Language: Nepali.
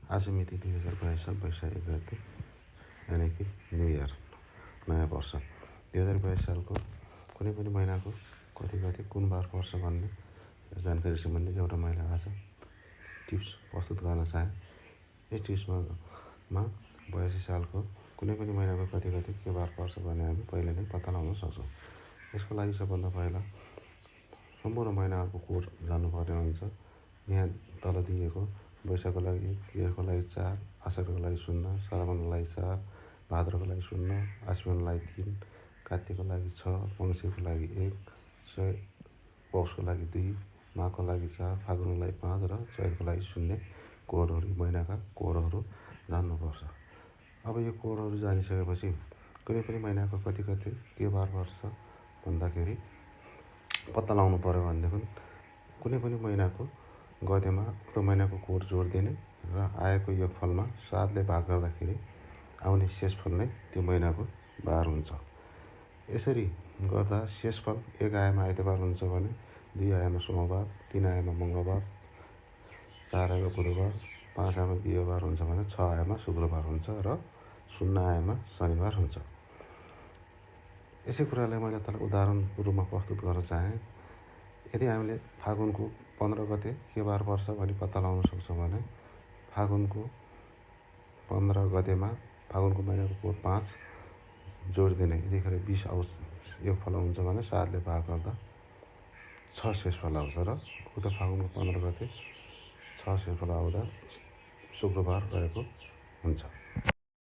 आज मिति 2022 साल वैशाख 1 गते यानि कि न्यू इयर नयाँ वर्ष 2022 सालको कुनै पनि महिनाको कति कुन बार पर्छ भन्ने जानकारी सम्बन्धी एउटा मैले आज टिप्स प्रस्तुत गर्न चाहे। यस टिप्समा 82 सालको कुनै पनि महिनाको कति के बार पर्छ भन्ने हामी पहिले नै पत्ता लगाउन सक्छौँ। यसको लागि सबभन्दा पहिला सम्पूर्ण महिनाहरूको कोड जान्नुपर्ने हुन्छ। यहाँ तल दिएको वैशाखको लागि 1, जेठको लागि 4, आषाढको लागि 0, श्रावणको लागि 4, भाद्रको लागि 0, आश्विनको लागि 3, कात्तिकको लागि 6, मङ्सिरको लागि 1, पौषको लागि 2, माघको लागि 4, फागुनको लागि 5 र चैतको लागि 0 कोडहरू महिनाका कोडहरू जान्नुपर्छ। अब यो कोडहरू जानिसकेपछि कुनै पनि महिनाको कति के बार पर्छ भन्दाखेरि पत्ता लगाउनु पर्यो भनेदेखि कुनै पनि महिनाको गतेमा उक्त महिनाको कोड जोडिदिने र आएको योगफलमा 7ले भाग गर्दाखेरि आउने शेषफल नै त्यो महिनाको बार हुन्छ। यसरी गर्दा शेषफल 1 आयामा आइतबार हुन्छ भने 2 आयामा सोमबार, 3 आयामा मङ्गलबार, 4 आयामा बुधबार, 5 आयामा बिहिबार हुन्छ भने 6 आयामा शुक्रबार हुन्छ र 0 आयामा शनिबार हुन्छ। यसै कुरालाई मैले तल उदाहरणको रूपमा प्रस्तुत गर्न चाहेँ। यदि हामीले फागुनको 15 गते के बार पर्छ भनी पत्ता लगाउन सक्छौँ भने फागुनको 15 गतेमा फागुनको महिनाको कोड 5 जोडिदिने यतिखेर 20 योगफल हुन्छ भने 7ले भाग गर्दा 6 शेषफल आउँछ र उता फागुनको 15 गते 6 शेषफल आउँदा शुक्रबार रहेको हुन्छ।